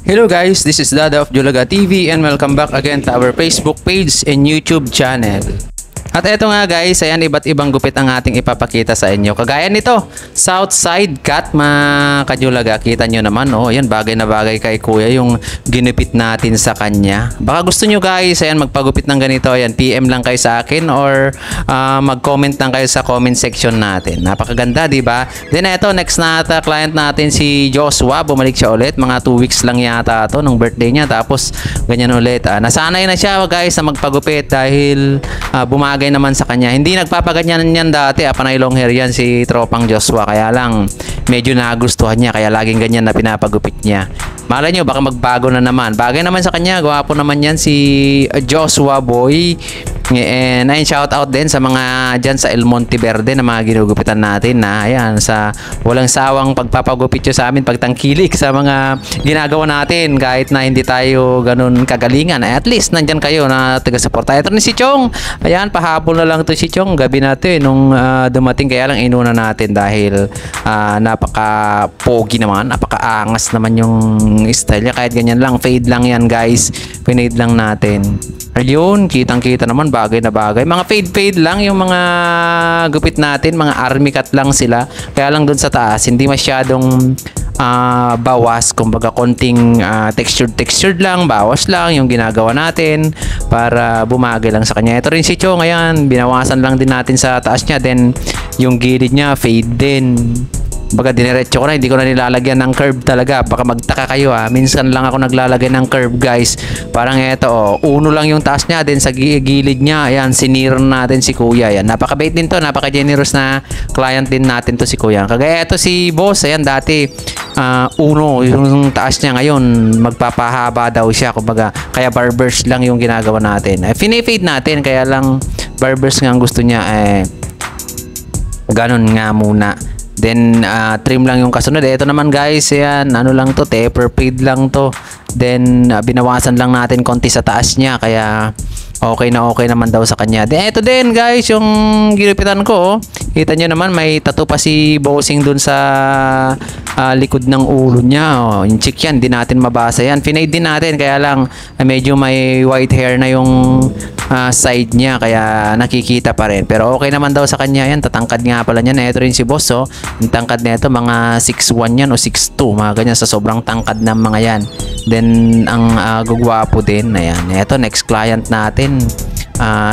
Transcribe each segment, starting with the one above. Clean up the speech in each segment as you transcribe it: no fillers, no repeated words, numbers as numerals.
Hello guys, this is Dada of Julaga TV and welcome back again to our Facebook page and YouTube channel. At eto nga guys, ayan, iba't ibang gupit ang ating ipapakita sa inyo. Kagaya nito, South Side Cut mga kajulaga. Kita nyo naman, oh, ayan, bagay na bagay kay kuya yung ginupit natin sa kanya. Baka gusto nyo guys, ayan, magpagupit ng ganito, ayan, PM lang kayo sa akin or mag-comment lang kayo sa comment section natin. Napakaganda, di ba? Then eto, next na client natin si Joshua. Bumalik siya ulit, mga 2 weeks lang yata to nung birthday niya. Tapos ganyan ulit. Nasanay na siya guys na magpagupit dahil bumagay naman sa kanya. Hindi nagpapaganyan yan dati. Panay long hair yan si tropang Joshua. Kaya lang medyo nagustuhan niya. Kaya laging ganyan na pinapagupit niya. Malay nyo, baka magbago na naman. Bagay naman sa kanya. Gwapo naman yan si Joshua boy. And ayun, shout out din sa mga dyan sa El Monte Verde na mga ginugupitan natin na ayan, sa walang sawang pagpapagupit nyo sa amin, pagtangkilik sa mga ginagawa natin kahit na hindi tayo ganun kagalingan. At least nandyan kayo na taga-suporta. Ito ni si Chong. Ayan, pahapon na lang to si Chong. Gabi natin nung dumating, kaya lang inuna natin dahil napaka-pogi naman, napaka-angas naman yung style niya. Kahit ganyan lang, fade lang yan guys. Pinade lang natin. Ayun, kitang-kita naman, bagay na bagay. Mga fade lang yung mga gupit natin, mga army cut lang sila. Kaya lang dun sa taas, hindi masyadong bawas, kumbaga konting textured lang, bawas lang yung ginagawa natin para bumagay lang sa kanya. Ito rin si Chong, ayan, binawasan lang din natin sa taas niya, then yung gilid niya fade din. Baga diniretso ko na, hindi ko na nilalagyan ng curve talaga. Baka magtaka kayo minsan lang ako naglalagay ng curve guys. Parang eto, uno lang yung taas niya, then sa gilid niya, ayan, sinir natin si kuya. Ayan, napakabait din to, napaka-generous na client din natin to si kuya. Kagaya eto si boss, ayan, dati uno yung taas niya, ngayon magpapahaba daw siya. Kumbaga, kaya barbers lang yung ginagawa natin. Fine-fade natin, kaya lang barbers nga ang gusto niya, ganun nga muna. Then trim lang yung kasunod. Ito naman guys, ayan, ano lang to, taper fade lang to. Then binawasan lang natin konti sa taas niya, kaya okay naman daw sa kanya. Then ito din guys, yung ginupitan ko, kita nyo naman may tattoo pa si bossing dun sa likod ng ulo niya. Yung chick yan, di natin mabasa yan. Finade din natin, kaya lang medyo may white hair na yung side niya, kaya nakikita pa rin. Pero okay naman daw sa kanya yan. Tatangkad nga pala niya. Ito rin si boss, oh. Yung tangkad nito mga 6'1 yan o 6'2, mga ganyan, sa sobrang tangkad ng mga yan. Then ang gugwapo din. Ayan, ito next client natin,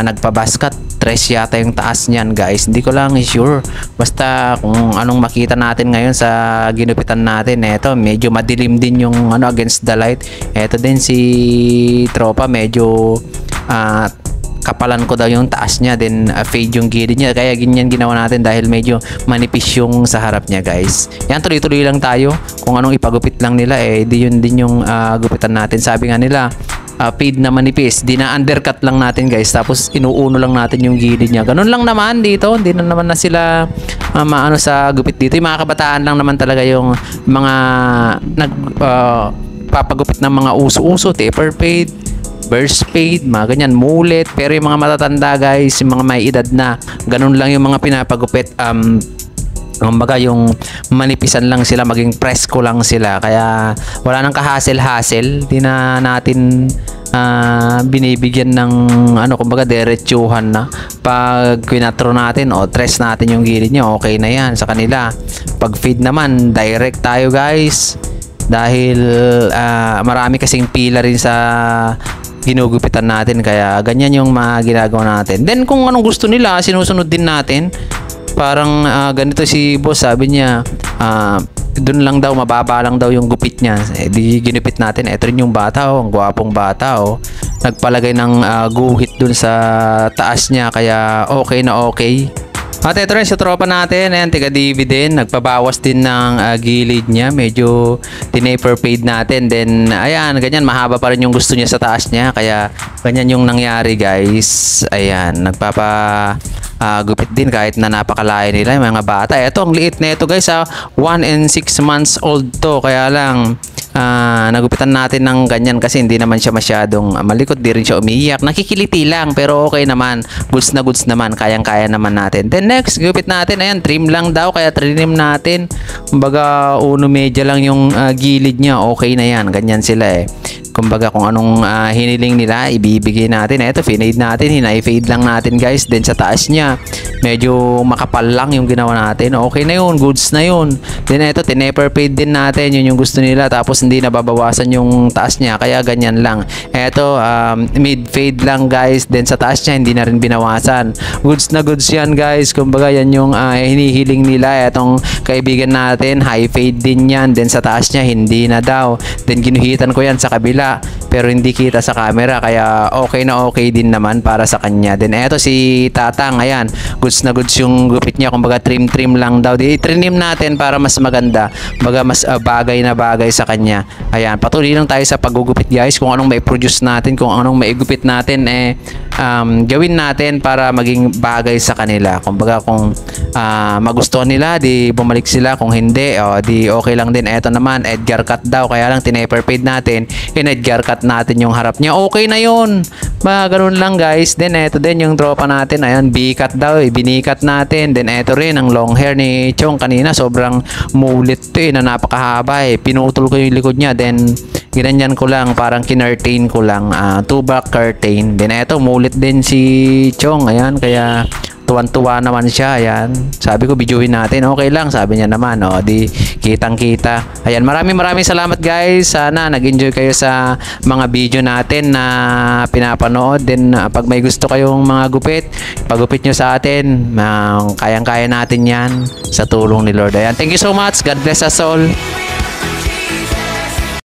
nagpabaskat. 3 yata yung taas niyan guys, hindi ko lang sure. Basta kung anong makita natin ngayon sa ginupitan natin, eto medyo madilim din yung against the light. Eto din si tropa, medyo kapalan ko daw yung taas niya, then fade yung gilid niya, kaya ganyan ginawa natin dahil medyo manipis yung sa harap niya guys. Yan, tuloy-tuloy lang tayo. Kung anong ipagupit lang nila, di yun din yung gupitan natin. Sabi nga nila, fade na manipis, di na undercut lang natin guys, tapos inuuno lang natin yung gilid niya. Ganun lang naman dito, hindi na naman na sila maano sa gupit dito. Yung mga kabataan lang naman talaga yung mga papagupit ng mga uso-uso, taper fade, burst fade, mga ganyan, mullet. Pero yung mga matatanda guys, yung mga may edad na, ganun lang yung mga pinapagupit. Kumbaga yung manipisan lang sila, maging presko lang sila, kaya wala nang kahasel-hasel. Di na natin binibigyan ng kumbaga diretsuhan na. Pag kinatro natin o tres natin yung gilid niya, okay na yan sa kanila. Pag feed naman, direct tayo guys, dahil marami kasing pila rin sa ginugupitan natin, kaya ganyan yung mga ginagawa natin. Then kung anong gusto nila, sinusunod din natin. Parang ganito si boss, sabi niya doon lang daw, mababa lang daw yung gupit niya. Di ginupit natin. Ito rin yung bata, ang gwapong bata, nagpalagay ng guhit dun sa taas niya, kaya okay na okay. At ito rin sa tropa natin, ayan, tiga-DV din, nagpabawas din ng gilid niya, medyo tinaper fade natin. Then ayan, ganyan, mahaba pa rin yung gusto niya sa taas niya, kaya ganyan yung nangyari guys. Ayan, gupit din kahit na napakalaya nila yung mga bata. Ito, ang liit na ito guys, 1 and 6 months old to, kaya lang nagupitan natin ng ganyan kasi hindi naman siya masyadong malikot, di rin siya umiiyak. Nakikiliti lang pero okay naman. Goods na goods naman, kayang-kaya naman natin. Then next, gupit natin. Ayan, trim lang daw kaya trim natin. Kumbaga, uno medya lang yung gilid niya. Okay na yan. Ganyan sila eh. Kumbaga kung anong hiniling nila, ibibigay natin. Eto, finade natin. Hinay-fade lang natin guys. Then sa taas niya, medyo makapal lang yung ginawa natin. Okay na yun. Goods na yun. Then eto, tineper fade din natin. Yun yung gusto nila. Tapos hindi nababawasan yung taas niya. Kaya ganyan lang. Eto, mid-fade lang guys. Then sa taas niya, hindi na rin binawasan. Goods na goods yan guys. Kumbaga yan yung hinihiling nila. Etong kaibigan natin, high fade din yan. Then sa taas niya, hindi na daw. Then ginuhitan ko yan sa kabila. Pero hindi kita sa camera kaya okay na okay din naman para sa kanya. Then eto si Tatang, ayan, goods na goods yung gupit niya. Kumbaga trim lang daw. Di trim natin para mas maganda. Kumbaga mas bagay na bagay sa kanya. Ayan, patuloy lang tayo sa paggugupit guys. Kung anong may produce natin, kung anong may gupit natin gawin natin para maging bagay sa kanila. Kumbaga kung magustuhan nila, di bumalik sila. Kung hindi, di okay lang din. Eto naman, Edgar cut daw. Kaya lang tineper fade natin. Edgar cut natin yung harap niya. Okay na yun. Ganun lang guys. Then eto din yung tropa natin. Ayan, B-cut daw. Binikat natin. Then eto rin ang long hair ni Chong kanina. Sobrang mulit to na napakahaba Pinutol ko yung likod niya. Then ginanyan ko lang. Parang kinurtain ko lang. Two-back curtain. Then eto, mulit din si Chong. Ayan, kaya tuwan-tuwa naman siya. Ayan. Sabi ko, videoin natin. Okay lang. Sabi niya naman. Di kitang-kita. Ayan. Maraming salamat guys. Sana nag-enjoy kayo sa mga video natin na pinapanood. Then pag may gusto kayong mga gupit, pagupit nyo sa atin. Kayang-kaya natin yan sa tulong ni Lord. Ayan. Thank you so much. God bless us all.